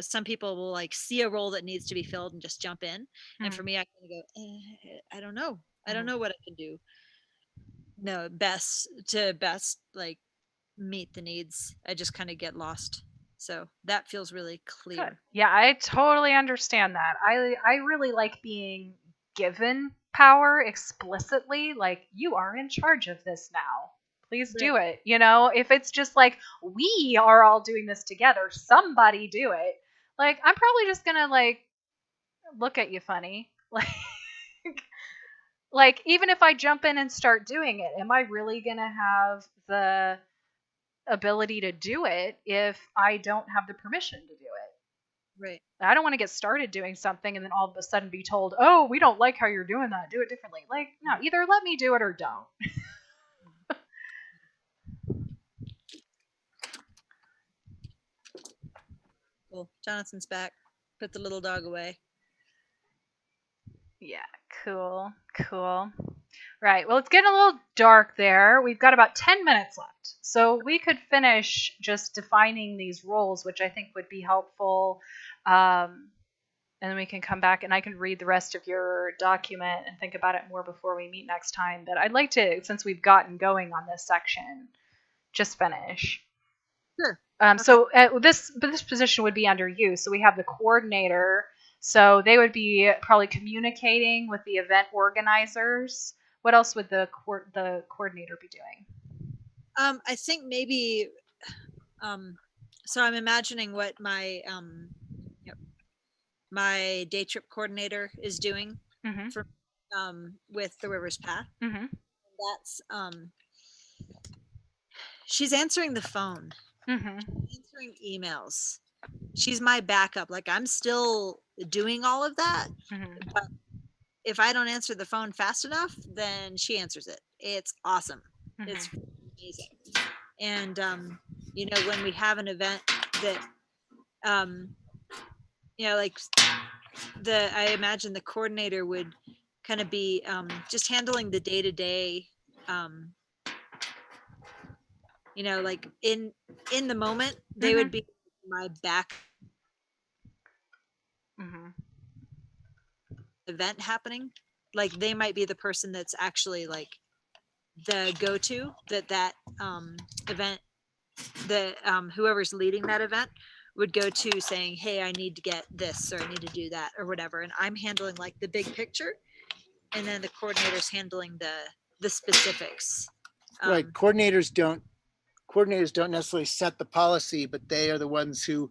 some people will like see a role that needs to be filled and just jump in. And for me, I kind of go, I don't know. I don't know what I can do. No, best like meet the needs. I just kind of get lost. So that feels really clear. Good. Yeah, I totally understand that. I really like being given power explicitly, like you are in charge of this now. Please do it. If it's just like we are all doing this together, somebody do it. Like I'm probably just gonna like look at you funny. Like even if I jump in and start doing it, am I really gonna have the ability to do it if I don't have the permission to do it? Right. I don't want to get started doing something and then all of a sudden be told, oh, we don't like how you're doing that. Do it differently. Like, no, either let me do it or don't. Cool. Jonathan's back. Put the little dog away. Yeah, cool. Right, well, it's getting a little dark there. We've got about 10 minutes left. So we could finish just defining these roles, which I think would be helpful. And then we can come back and I can read the rest of your document and think about it more before we meet next time. But I'd like to, since we've gotten going on this section, just finish. Sure. So this position would be under you. So we have the coordinator. So they would be probably communicating with the event organizers. What else would the coordinator be doing? I think maybe So I'm imagining what you know, my day trip coordinator is doing Mm-hmm. for with the River's Path. Mm-hmm. That's she's answering the phone, Mm-hmm. answering emails. She's my backup. Like I'm still doing all of that, Mm-hmm. but if I don't answer the phone fast enough, then she answers it. It's awesome. It's Mm-hmm. amazing. And you know, when we have an event that um, you know, like I imagine the coordinator would kind of be just handling the day to day. You know, like in the moment, they Mm-hmm. would be my back Mm-hmm. event happening. Like they might be the person that's actually like the go-to that event, the whoever's leading that event would go to saying, hey, I need to get this or I need to do that or whatever, and I'm handling like the big picture, and then the coordinator's handling the specifics. Right. Coordinators don't necessarily set the policy, but they are the ones who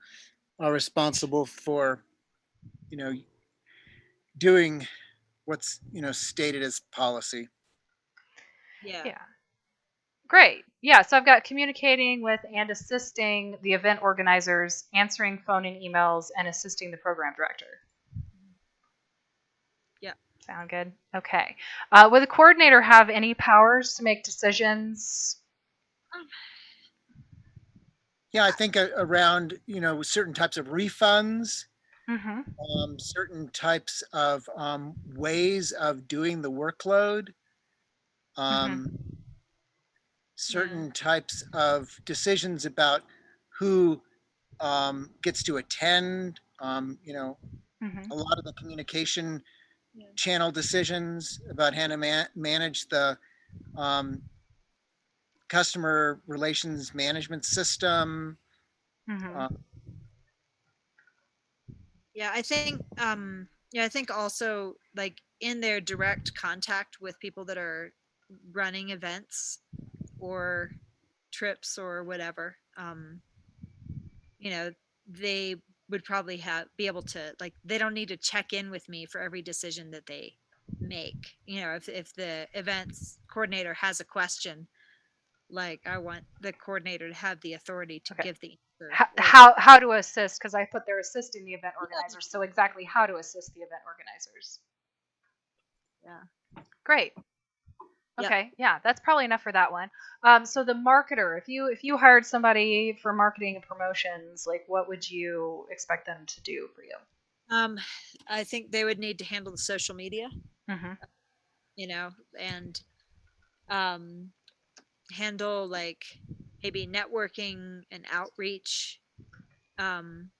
are responsible for, you know, doing what's, stated as policy. Yeah. Yeah. Great. Yeah. So I've got communicating with and assisting the event organizers, answering phone and emails, and assisting the program director. Yeah. Sound good? Okay. Would the coordinator have any powers to make decisions? Yeah, I think around, certain types of refunds, Mm-hmm. certain types of ways of doing the workload, Mm-hmm. um, Yeah. certain types of decisions about who gets to attend, Mm-hmm. a lot of the communication Yeah. channel decisions about how to manage the um, customer relations management system. Mm-hmm. Uh, Yeah, I think I think also like in their direct contact with people that are running events or trips or whatever, you know, they would probably have be able to, like, they don't need to check in with me for every decision that they make. You know, if the events coordinator has a question, like I want the coordinator to have the authority to Okay. give the answer. Or How to assist? Because I put there assisting the event organizers. So exactly how to assist the event organizers. yeah. Great. Yep. Okay, yeah, that's probably enough for that one. So the marketer, if you hired somebody for marketing and promotions, like what would you expect them to do for you? Um, I think they would need to handle the social media, Mm-hmm. you know, and um, handle like maybe networking and outreach, um,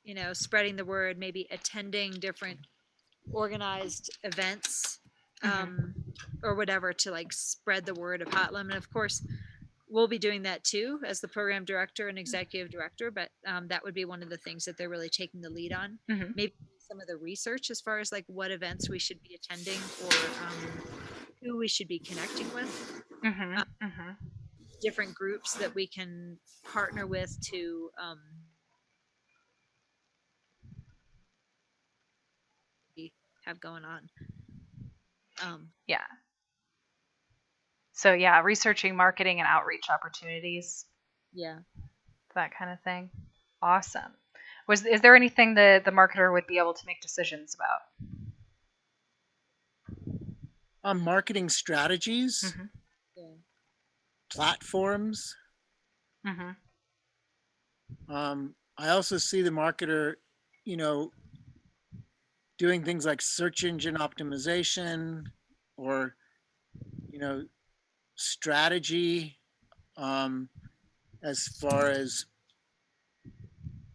you know, spreading the word, maybe attending different organized events, Mm-hmm. um, or whatever to like spread the word of Hotlum. And of course, we'll be doing that too as the program director and executive director, but that would be one of the things that they're really taking the lead on. Mm-hmm. Maybe some of the research as far as like what events we should be attending or who we should be connecting with, Mm-hmm. uh, Mm-hmm. different groups that we can partner with to have going on. Yeah. So yeah, researching marketing and outreach opportunities, Yeah. that kind of thing. Awesome. Is there anything that the marketer would be able to make decisions about? marketing strategies, Mm-hmm. Yeah. platforms. Mm-hmm. I also see the marketer, you know, doing things like search engine optimization or, you know, strategy, um, as far as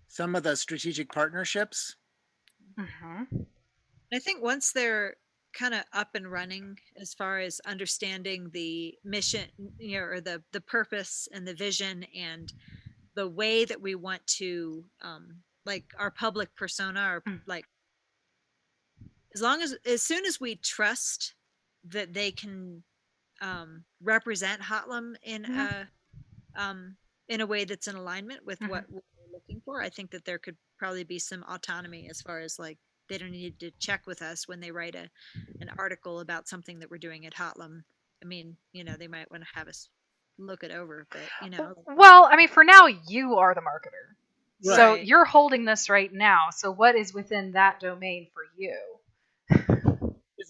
some of the strategic partnerships. Mm-hmm. I think once they're kind of up and running as far as understanding the mission, you know, or the purpose and the vision and the way that we want to like our public persona, or like as soon as we trust that they can represent Hotlum in Mm-hmm. a in a way that's in alignment with Mhm. what we're looking for. I think that there could probably be some autonomy as far as like they don't need to check with us when they write an article about something that we're doing at Hotlum. I mean, they might want to have us look it over, but Well, I mean, for now, you are the marketer. So Right. you're holding this right now. So what is within that domain for you?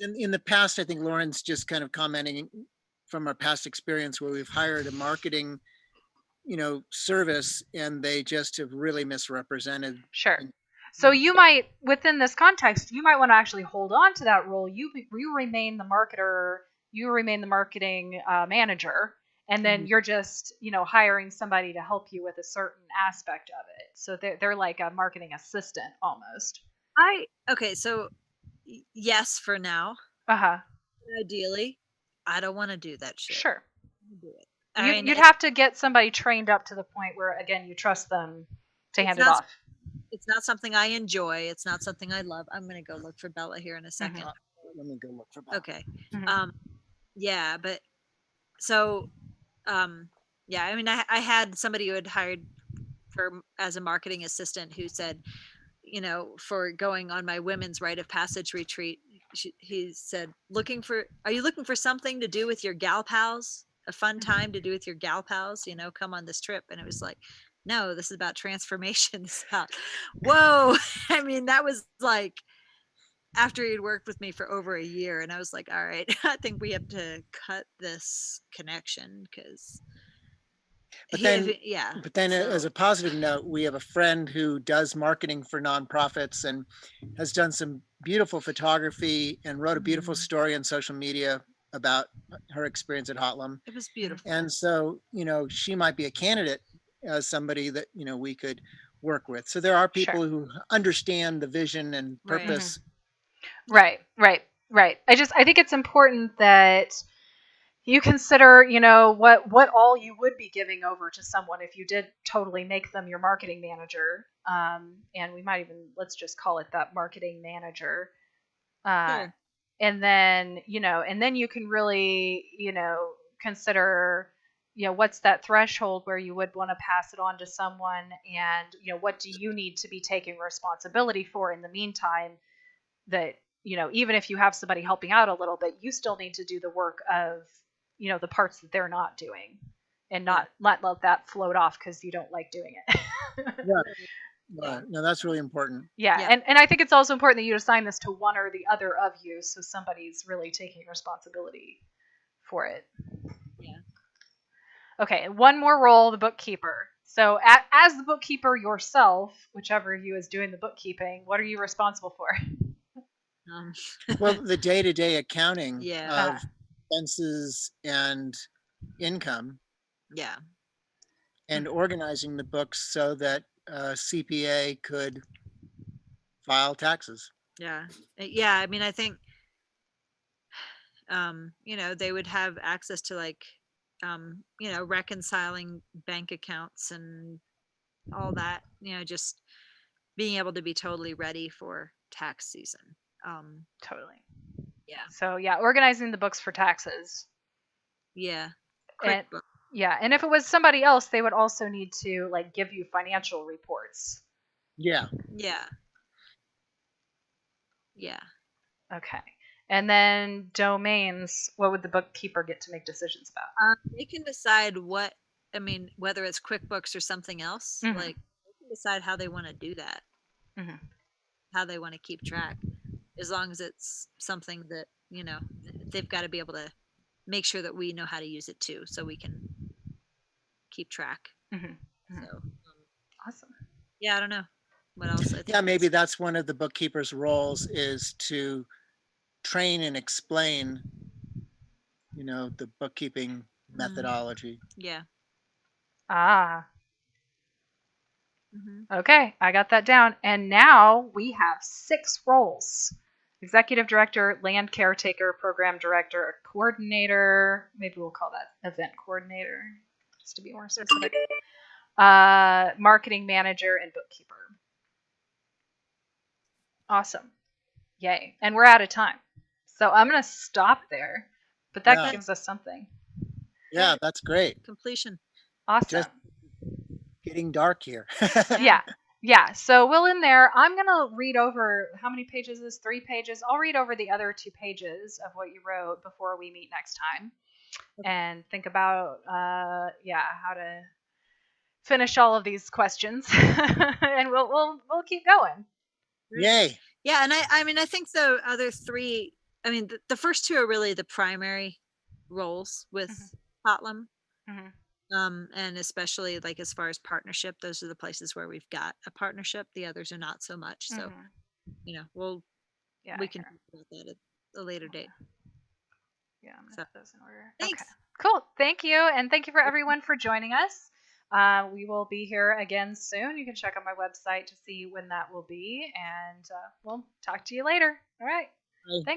In the past, I think Lauren's just kind of commenting from our past experience where we've hired a marketing, service, and they just have really misrepresented. Sure. And So you might, within this context, you might want to actually hold on to that role. You remain the marketer. You remain the marketing manager, and then Mhm. you're just hiring somebody to help you with a certain aspect of it. So they're like a marketing assistant almost. Okay, so yes, for now. Uh-huh. Ideally, I don't want to do that shit. Sure. Do it. You'd have to get somebody trained up to the point where, again, you trust them to hand it off. It's not something I enjoy. It's not something I love. I'm going to go look for Bella here in a second. Let me go look for Bella. Okay. Mhm. Yeah, but so, yeah, I mean, I had somebody who had hired as a marketing assistant who said, for going on my women's rite of passage retreat, he said, are you looking for something to do with your gal pals? A fun time to do with your gal pals, come on this trip. And it was like, no, this is about transformation. This is about, whoa. I mean, that was like after he'd worked with me for over a year. And I was like, all right, I think we have to cut this connection because But then, yeah. But then, as a positive note, we have a friend who does marketing for nonprofits and has done some beautiful photography and wrote a beautiful story on social media about her experience at Hotlum. It was beautiful. And so, she might be a candidate as somebody that, we could work with. So there are people who understand the vision and purpose. Right. I think it's important that you consider, what all you would be giving over to someone if you did totally make them your marketing manager. And we might even, let's just call it that, marketing manager. Sure. And then, and then you can really, consider, what's that threshold where you would want to pass it on to someone, and, what do you need to be taking responsibility for in the meantime that, even if you have somebody helping out a little bit, you still need to do the work of, the parts that they're not doing, and not let that float off because you don't like doing it. Right. No, that's really important. Yeah. And I think it's also important that you assign this to one or the other of you, so somebody's really taking responsibility for it. Yeah. Okay, one more role, the bookkeeper. So as the bookkeeper yourself, whichever of you is doing the bookkeeping, what are you responsible for? Well, the day-to-day accounting Yeah. of expenses and income. Yeah. And organizing the books so that CPA could file taxes. Yeah. Yeah. I mean, I think, they would have access to like, reconciling bank accounts and all that, just being able to be totally ready for tax season. Totally. Yeah. So yeah, organizing the books for taxes. Yeah. And, yeah, and if it was somebody else, they would also need to like give you financial reports. Yeah. Yeah. Yeah. Okay. And then domains, what would the bookkeeper get to make decisions about? They can decide whether it's QuickBooks or something else. Mhm. Like they can decide how they want to do that, how they want to keep track, as long as it's something that they've got to be able to make sure that we know how to use it too, so we can keep track. So awesome. Yeah, I don't know what else. I think yeah, maybe that's one of the bookkeeper's roles, is to train and explain, the bookkeeping methodology. Yeah. Okay, I got that down. And now we have 6 roles: executive director, land caretaker, program director, a coordinator. Maybe we'll call that event coordinator, just to be more specific. Marketing manager and bookkeeper. Awesome. Yay. And we're out of time. So I'm going to stop there, but that gives us something. Yeah, that's great. Completion. Awesome. getting dark here. Yeah. So we'll in there. I'm going to read over how many pages is 3 pages. I'll read over the other 2 pages of what you wrote before we meet next time and think about, how to finish all of these questions and we'll keep going. Yay. Yeah. And I mean, I think the other 3, I mean, the first 2 are really the primary roles with Hotlum. And especially like as far as partnership, those are the places where we've got a partnership. The others are not so much. So, we can talk about that at a later date. Yeah, I'm gonna put those in order. Thanks. Okay, cool. Thank you, and thank you for everyone for joining us. We will be here again soon. You can check out my website to see when that will be, and we'll talk to you later. All right. Bye. Thanks.